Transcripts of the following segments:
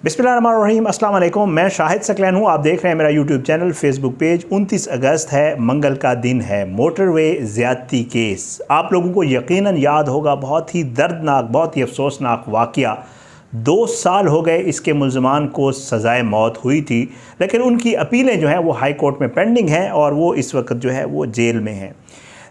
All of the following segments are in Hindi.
बिस्मिल्लाहिर्रहमानिर्रहीम, अस्सलाम वालेकुम। मैं शाहिद सकलैन हूँ। आप देख रहे हैं मेरा यूट्यूब चैनल, फेसबुक पेज। 29 अगस्त है, मंगल का दिन है। मोटरवे ज़्यादती केस आप लोगों को यकीनन याद होगा। बहुत ही दर्दनाक, बहुत ही अफसोसनाक वाक़या। 2 साल हो गए इसके मुल्ज़मान को सज़ाए मौत हुई थी, लेकिन उनकी अपीलें जो हैं वो हाई कोर्ट में पेंडिंग हैं और वो इस वक्त जो है वो जेल में हैं।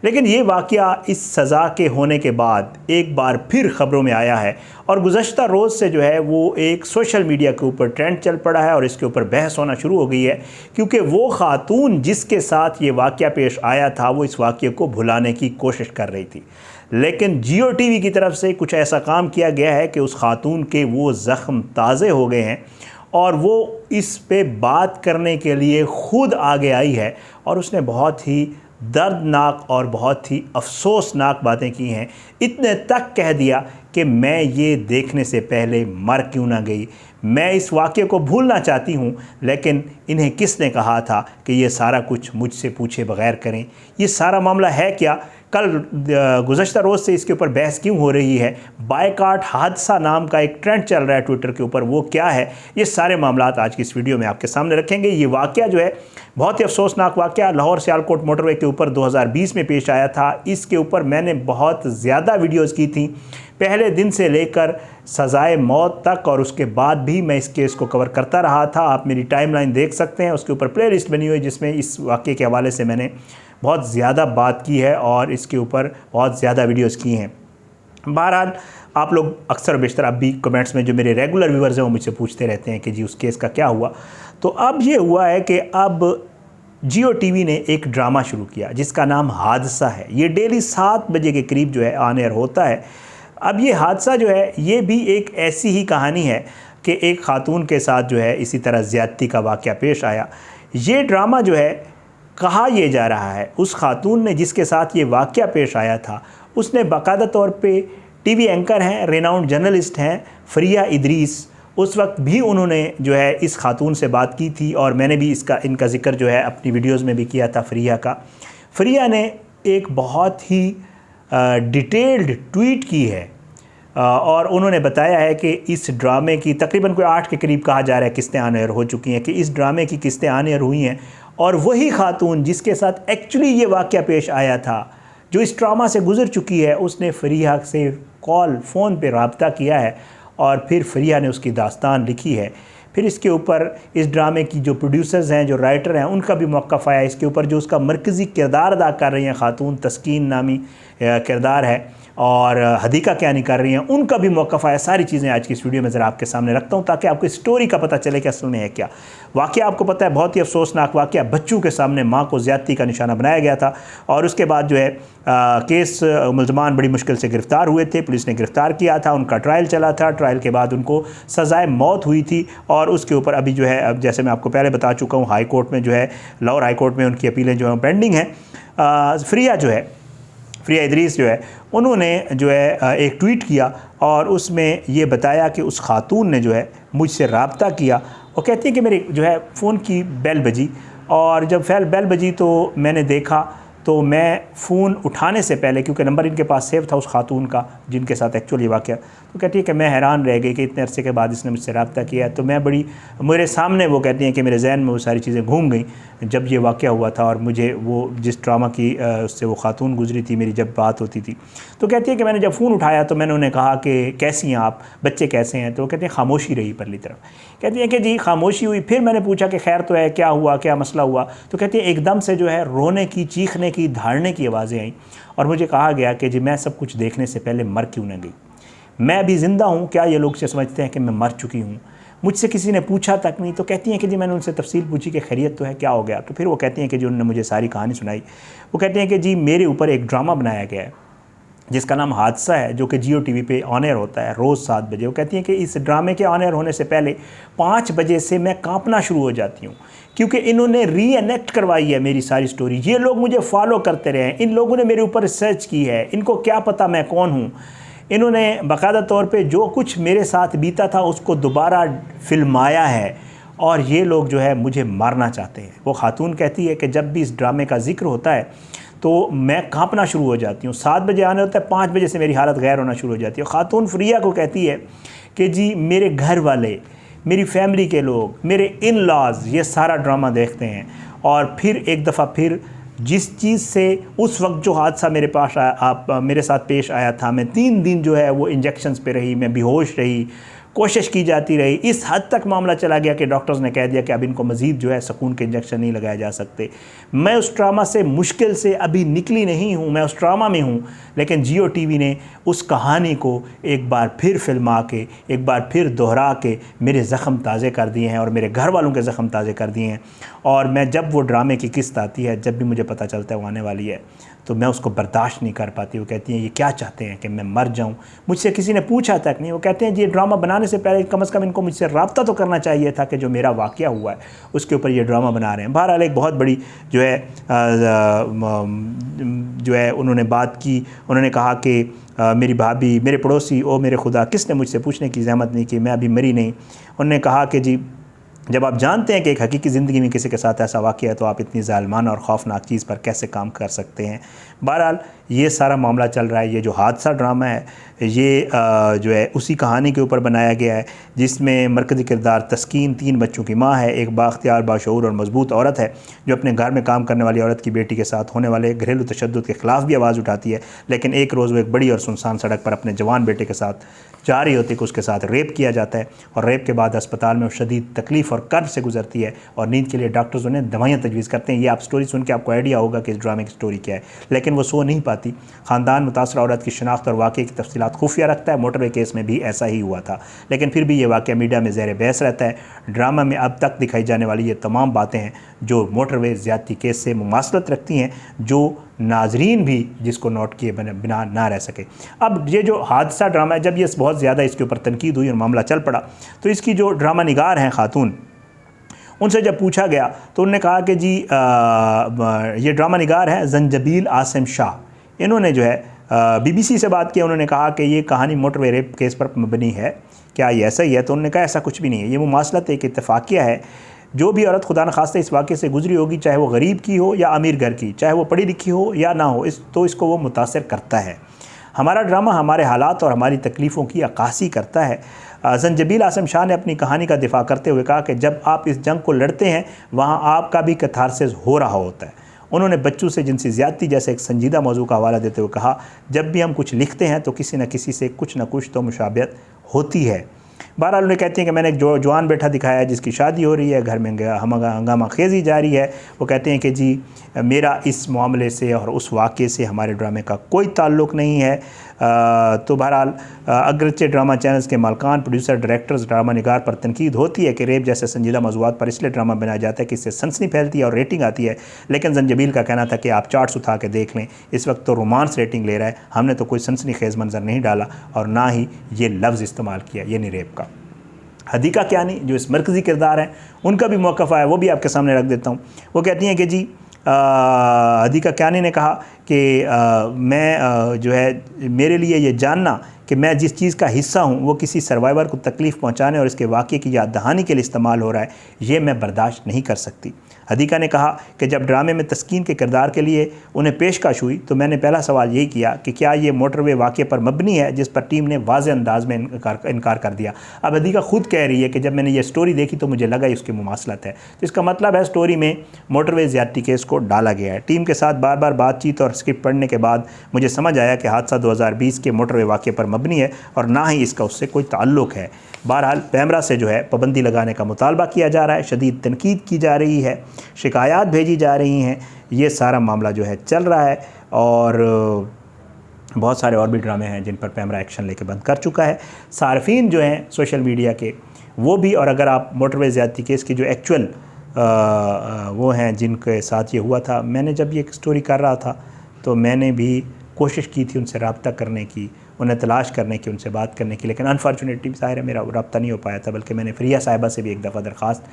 लेकिन ये वाक़या इस सज़ा के होने के बाद एक बार फिर ख़बरों में आया है और गुज़श्ता रोज़ से जो है वो एक सोशल मीडिया के ऊपर ट्रेंड चल पड़ा है और इसके ऊपर बहस होना शुरू हो गई है, क्योंकि वो ख़ातून जिसके साथ ये वाक़या पेश आया था वो इस वाक़ये को भुलाने की कोशिश कर रही थी। लेकिन जियो टीवी की तरफ से कुछ ऐसा काम किया गया है कि उस ख़ातून के वो ज़ख्म ताज़े हो गए हैं और वो इस पे बात करने के लिए ख़ुद आगे आई है और उसने बहुत ही दर्दनाक और बहुत ही अफसोसनाक बातें की हैं। इतने तक कह दिया कि मैं ये देखने से पहले मर क्यों ना गई, मैं इस वाक़ये को भूलना चाहती हूँ, लेकिन इन्हें किसने कहा था कि ये सारा कुछ मुझसे पूछे बग़ैर करें। ये सारा मामला है क्या? कल गुज़श्ता रोज़ से इसके ऊपर बहस क्यों हो रही है? बायकाट हादसा नाम का एक ट्रेंड चल रहा है ट्विटर के ऊपर, वो क्या है? ये सारे मामलात आज की इस वीडियो में आपके सामने रखेंगे। ये वाक़या जो है बहुत ही अफसोसनाक वाक़या लाहौर सियालकोट मोटरवे के ऊपर 2020 में पेश आया था। इसके ऊपर मैंने बहुत ज़्यादा वीडियोज़ की थी, पहले दिन से लेकर सज़ाए मौत तक, और उसके बाद भी मैं इस केस को कवर करता रहा था। आप मेरी टाइमलाइन देख सकते हैं, उसके ऊपर प्लेलिस्ट बनी हुई है जिसमें इस वाक़ये के हवाले से मैंने बहुत ज़्यादा बात की है और इसके ऊपर बहुत ज़्यादा वीडियोज़ की हैं। बहरहाल आप लोग अक्सर बेशतर अब भी कमेंट्स में जो मेरे रेगुलर व्यूअर्स हैं वो मुझसे पूछते रहते हैं कि जी उस केस का क्या हुआ। तो अब ये हुआ है कि अब जियो टीवी ने एक ड्रामा शुरू किया जिसका नाम हादसा है। ये डेली 7 बजे के करीब जो है ऑन एयर होता है। अब ये हादसा जो है ये भी एक ऐसी ही कहानी है कि एक ख़ातून के साथ जो है इसी तरह ज़्यादती का वाक़या पेश आया। ये ड्रामा जो है, कहा यह जा रहा है उस ख़ातून ने जिसके साथ ये वाक़या पेश आया था, उसने बाकायदा तौर पे टीवी एंकर हैं, रेनाउंड जर्नलिस्ट हैं, फ़रिया इदरीस, उस वक्त भी उन्होंने जो है इस ख़ातून से बात की थी और मैंने भी इनका ज़िक्र जो है अपनी वीडियोज़ में भी किया था फ़रिया का। फ़रिया ने एक बहुत ही डिटेल्ड ट्वीट की है और उन्होंने बताया है कि इस ड्रामे की तकरीबन कोई 8 के करीब कहा जा रहा है किस्तें ऑन एयर हो चुकी हैं, कि इस ड्रामे की किस्तें ऑन एयर हुई हैं और वही ख़ातून जिसके साथ एक्चुअली ये वाक़या पेश आया था, जो इस ड्रामा से गुज़र चुकी है, उसने फ़रिया से फ़ोन पे रब्ता किया है और फिर फ़रिया ने उसकी दास्तान लिखी है। फिर इसके ऊपर इस ड्रामे की जो प्रोड्यूसर्स हैं, जो राइटर हैं, उनका भी मौक़िफ़ आया। इसके ऊपर जो उसका मरकज़ी किरदार अदा कर रही हैं ख़ातून, तस्कीन नामी किरदार है, और हदीका क्या नहीं कर रही हैं, उनका भी मौक़िफ़ आया। सारी चीज़ें आज की इस वीडियो में ज़रा आपके सामने रखता हूँ ताकि आपको स्टोरी का पता चले कि असल में है क्या वाक़या। आपको पता है बहुत ही अफसोसनाक वाक़या, बच्चों के सामने माँ को ज़्यादती का निशाना बनाया गया था और उसके बाद जो है केस मुल्ज़मान बड़ी मुश्किल से गिरफ़्तार हुए थे, पुलिस ने गिरफ़्तार किया था, उनका ट्रायल चला था, ट्रायल के बाद उनको सज़ाए मौत हुई थी और उसके ऊपर अभी जो है, अब जैसे मैं आपको पहले बता चुका हूँ, हाई कोर्ट में जो है, लाहौर हाई कोर्ट में उनकी अपीलें जो हैं पेंडिंग हैं। फ़रिया इदरीस जो है, उन्होंने जो है एक ट्वीट किया और उसमें ये बताया कि उस ख़ातून ने जो है मुझसे रब्ता किया। वो कहती है कि मेरे जो है फ़ोन की बेल बजी और जब बेल बजी तो मैंने देखा, तो मैं फ़ोन उठाने से पहले, क्योंकि नंबर इनके पास सेव था उस ख़ातून का जिनके साथ एक्चुअली वाक़या, तो कहती है कि मैं हैरान रह गई कि इतने अरसे के बाद इसने मुझसे रब्ता किया। तो मैं मेरे सामने, वो कहती हैं कि मेरे जहन में वो सारी चीज़ें घूम गई जब ये वाक़या हुआ था और मुझे वो जिस ड्रामा की उससे वो ख़ातून गुज़री थी, मेरी जब बात होती थी, तो कहती है कि मैंने जब फ़ोन उठाया तो मैंने उन्हें कहा कि कैसी हैं आप, बच्चे कैसे हैं? तो वो कहती हैं खामोशी रही परली तरफ। कहती हैं कि जी खामोशी हुई। फिर मैंने पूछा कि खैर तो है, क्या हुआ, क्या मसला हुआ? तो कहती है एकदम से जो है रोने की, चीखने की, धाड़ने की आवाज़ें आई और मुझे कहा गया कि जी मैं सब कुछ देखने से पहले मर क्यों न गई, मैं अभी ज़िंदा हूँ, क्या ये लोग से समझते हैं कि मैं मर चुकी हूँ? मुझसे किसी ने पूछा तक नहीं। तो कहती हैं कि जी मैंने उनसे तफसील पूछी कि खैरियत तो है, क्या हो गया? तो फिर वो कहती हैं कि जी उन्होंने मुझे सारी कहानी सुनाई। वो कहती हैं कि जी मेरे ऊपर एक ड्रामा बनाया गया है जिसका नाम हादसा है, जो कि जियो टीवी पे ऑन एयर होता है रोज़ 7 बजे। वो कहती हैं कि इस ड्रामे के ऑन एयर होने से पहले 5 बजे से मैं कांपना शुरू हो जाती हूँ, क्योंकि इन्होंने रीएनेक्ट करवाई है मेरी सारी स्टोरी। ये लोग मुझे फॉलो करते रहे हैं, इन लोगों ने मेरे ऊपर रिसर्च की है, इनको क्या पता मैं कौन हूँ। इन्होंने बाकायदा तौर पे जो कुछ मेरे साथ बीता था उसको दोबारा फिल्माया है और ये लोग जो है मुझे मारना चाहते हैं। वो ख़ातून कहती है कि जब भी इस ड्रामे का जिक्र होता है तो मैं कांपना शुरू हो जाती हूँ। 7 बजे आने होता है, 5 बजे से मेरी हालत गैर होना शुरू हो जाती है। ख़ातून फ़रिया को कहती है कि जी मेरे घर वाले मेरी फैमिली के लोग, मेरे इन लॉज ये सारा ड्रामा देखते हैं। और फिर एक दफ़ा फिर जिस चीज़ से उस वक्त जो हादसा मेरे पास आया, मेरे साथ पेश आया था, मैं 3 दिन जो है वो इंजेक्शन्स पे रही, मैं बेहोश रही, कोशिश की जाती रही। इस हद तक मामला चला गया कि डॉक्टर्स ने कह दिया कि अब इनको मज़ीद जो है सुकून के इंजेक्शन नहीं लगाए जा सकते। मैं उस ट्रामा से मुश्किल से अभी निकली नहीं हूँ, मैं उस ट्रामा में हूँ। लेकिन जियो टीवी ने उस कहानी को एक बार फिर फिल्मा के, एक बार फिर दोहरा के मेरे ज़ख़म ताज़े कर दिए हैं और मेरे घर वालों के ज़ख़म ताज़े कर दिए हैं। और मैं जब वो ड्रामे की किस्त आती है, जब भी मुझे पता चलता है वो आने वाली है, तो मैं उसको बर्दाश्त नहीं कर पाती। वो कहती हैं ये क्या चाहते हैं कि मैं मर जाऊं? मुझसे किसी ने पूछा तक नहीं। वो कहते हैं ये ड्रामा बनाने से पहले कम से कम इनको मुझसे रब्ता तो करना चाहिए था कि जो मेरा वाक़या हुआ है उसके ऊपर ये ड्रामा बना रहे हैं। बहरहाल एक बहुत बड़ी जो है उन्होंने बात की। उन्होंने कहा कि मेरी भाभी, मेरे पड़ोसी, ओ मेरे खुदा, किसने मुझसे पूछने की ज़हमत नहीं की, मैं अभी मरी नहीं। उन्होंने कहा कि जी जब आप जानते हैं कि एक हकीकी ज़िंदगी में किसी के साथ ऐसा वाक़या है तो आप इतनी ज़ालिमाना और ख़ौफनाक चीज़ पर कैसे काम कर सकते हैं। बहरहाल ये सारा मामला चल रहा है। ये जो हादसा ड्रामा है ये जो है उसी कहानी के ऊपर बनाया गया है जिसमें मरकज़ी किरदार तस्कीन 3 बच्चों की माँ है, एक बाख्तियार, बाशऊर और मजबूत औरत है जो अपने घर में काम करने वाली औरत की बेटी के साथ होने वाले घरेलू तशद्दुद के ख़िलाफ़ भी आवाज़ उठाती है। लेकिन एक रोज़ वो एक बड़ी और सुनसान सड़क पर अपने जवान बेटे के साथ जा रही होती कि उसके साथ रेप किया जाता है और रेप के बाद अस्पताल में वो शदीद तकलीफ़ और कर्ब से गुजरती है और नींद के लिए डॉक्टर्स उन्हें दवाइयाँ तजवीज़ करते हैं। ये आप स्टोरी सुन के आपको आइडिया होगा कि इस ड्रामे की स्टोरी क्या है। लेकिन वो सो नहीं पाती। ख़ानदान मुतासरा औरत की शनाख्त और वाक़े की तफसीलात खुफिया रखता है। मोटरवे केस में भी ऐसा ही हुआ था, लेकिन फिर भी ये वाक़या मीडिया में ज़ेर बहस रहता है। ड्रामा में अब तक दिखाई जाने वाली ये तमाम बातें हैं जो मोटरवे ज़्यादती केस से मुमासलत रखती हैं, जो नाजरीन भी जिसको नोट किए बिना ना रह सके। अब ये जो हादसा ड्रामा है, जब ये बहुत ज़्यादा इसके ऊपर तनकीद हुई और मामला चल पड़ा तो इसकी जो ड्रामा निगार हैं खातून, उनसे जब पूछा गया तो उन्होंने कहा कि जी ये ड्रामा निगार है जंजबील आसिम शाह। इन्होंने जो है BBC से बात की। उन्होंने कहा कि ये कहानी मोटरवे रेप केस पर मबनी है, क्या ये ऐसा ही है? तो उन्होंने कहा ऐसा कुछ भी नहीं है, ये मुमासलत एक इत्तफाकिया है। जो भी औरत खुदा न खास्ता इस वाक़े से गुजरी होगी, चाहे वो गरीब की हो या अमीर घर की, चाहे वो पढ़ी लिखी हो या ना हो, तो इसको वो मुतासर करता है। हमारा ड्रामा हमारे हालात और हमारी तकलीफ़ों की अक्कासी करता है। जंजबील आसिम शाह ने अपनी कहानी का दिफा करते हुए कहा कि जब आप इस जंग को लड़ते हैं वहाँ आपका भी कैथारसिस हो रहा होता है। उन्होंने बच्चों से जिनसी ज़्यादती जैसे एक संजीदा मौजू का हवाला देते हुए कहा, जब भी हम कुछ लिखते हैं तो किसी न किसी से कुछ न कुछ तो मुशाबियत होती है। बहरहाल उन्हें कहते हैं कि मैंने एक जवान बेटा दिखाया है जिसकी शादी हो रही है, घर में हंगामा खेजी जारी है। वो कहते हैं कि जी मेरा इस मामले से और उस वाक़े से हमारे ड्रामे का कोई ताल्लुक़ नहीं है। तो बहरहाल अगरचे ड्रामा चैनल्स के मालकान, प्रोड्यूसर, डायरेक्टर्स, ड्रामा निगार पर तनकीद होती है कि रेप जैसे संजीदा मौज़ूआत पर इसलिए ड्रामा बनाया जाता है कि इससे सनसनी फैलती है और रेटिंग आती है। लेकिन जंजबील का कहना था कि आप चार्ट्स उठा के देख लें, इस वक्त तो रोमांस रेटिंग ले रहा है, हमने तो कोई सनसनी खेज़ मंजर नहीं डाला और ना ही ये लफ्ज़ इस्तेमाल किया, यानी रेप का। हदीका कियानी जो इस मरकज़ी किरदार हैं उनका भी मौक़िफ़ आया, वो भी आपके सामने रख देता हूँ। वो कहती हैं कि जी हदीका कियानी ने कहा कि मैं जो है मेरे लिए ये जानना कि मैं जिस चीज़ का हिस्सा हूँ वो किसी सर्वाइवर को तकलीफ़ पहुँचाने और इसके वाक़े की याद दहानी के लिए इस्तेमाल हो रहा है, ये मैं बर्दाश्त नहीं कर सकती। हदीका ने कहा कि जब ड्रामे में तस्कीन के किरदार के लिए उन्हें पेशकश हुई तो मैंने पहला सवाल यही किया कि क्या ये मोटरवे वाक़े पर मबनी है, जिस पर टीम ने वाज़े अंदाज में इनकार कर दिया। अब हदीका खुद कह रही है कि जब मैंने ये स्टोरी देखी तो मुझे लगा इसकी मुमासलत है। तो इसका मतलब है स्टोरी में मोटरवे ज़्यादती केस को डाला गया है। टीम के साथ बार बार बातचीत और स्क्रिप्ट पढ़ने के बाद मुझे समझ आया कि हादसा 2020 के मोटरवे वाक़े पर मबनी है और ना ही इसका उससे कोई ताल्लुक़ है। बहरहाल पैमरा से जो है पाबंदी लगाने का मुतालबा किया जा रहा है, शदीद तनकीद की जा रही है, शिकायत भेजी जा रही हैं। ये सारा मामला जो है चल रहा है और बहुत सारे और भी ड्रामे हैं जिन पर पैमरा एक्शन लेके बंद कर चुका है। सार्फिन जो हैं सोशल मीडिया के वो भी, और अगर आप मोटरवे ज़्यादती केस की जो एक्चुअल वो हैं जिनके साथ ये हुआ था, मैंने जब ये स्टोरी कर रहा था तो मैंने भी कोशिश की थी उनसे रब्ता करने की, उन्हें तलाश करने की, उनसे बात करने की, लेकिन अनफॉर्चुनेटली ज़ाहिर है मेरा रब्ता नहीं हो पाया था। बल्कि मैंने फ़रिया साहिबा से भी एक दफ़ा दरख्वास्त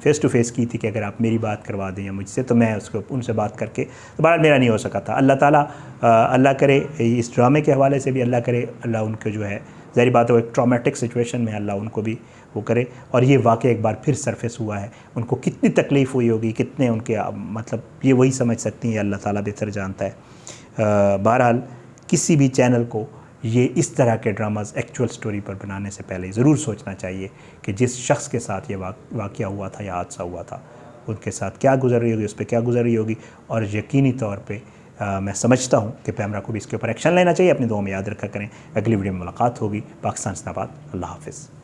फ़ेस टू फ़ेस की थी कि अगर आप मेरी बात करवा दें या मुझसे, तो मैं उसको उनसे बात करके, तो बहरहाल मेरा नहीं हो सका था। अल्लाह ताला अल्लाह करे इस ड्रामे के हवाले से भी अल्लाह करे, अल्लाह उनको जो है ज़ाहिर बात है वो एक ट्रॉमेटिक सिचुएशन में अल्लाह उनको भी वो करे और ये वाक़या एक बार फिर सरफेस हुआ है। उनको कितनी तकलीफ़ हुई होगी, कितने उनके मतलब ये वही समझ सकती हैं, अल्लाह ताला बेहतर जानता है। बहरहाल किसी भी चैनल को ये इस तरह के ड्रामास एक्चुअल स्टोरी पर बनाने से पहले ज़रूर सोचना चाहिए कि जिस शख्स के साथ ये वाक़या हुआ था या हादसा हुआ था उनके साथ क्या गुजर रही होगी, उस पर क्या गुजर रही होगी। और यकीनी तौर पे मैं समझता हूँ कि पैमरा को भी इसके ऊपर एक्शन लेना चाहिए। अपनी दुआ में याद रखा करें। अगली वीडियो में मुलाकात होगी। पाकिस्तान जिंदाबाद। अल्लाह हाफ़िज़।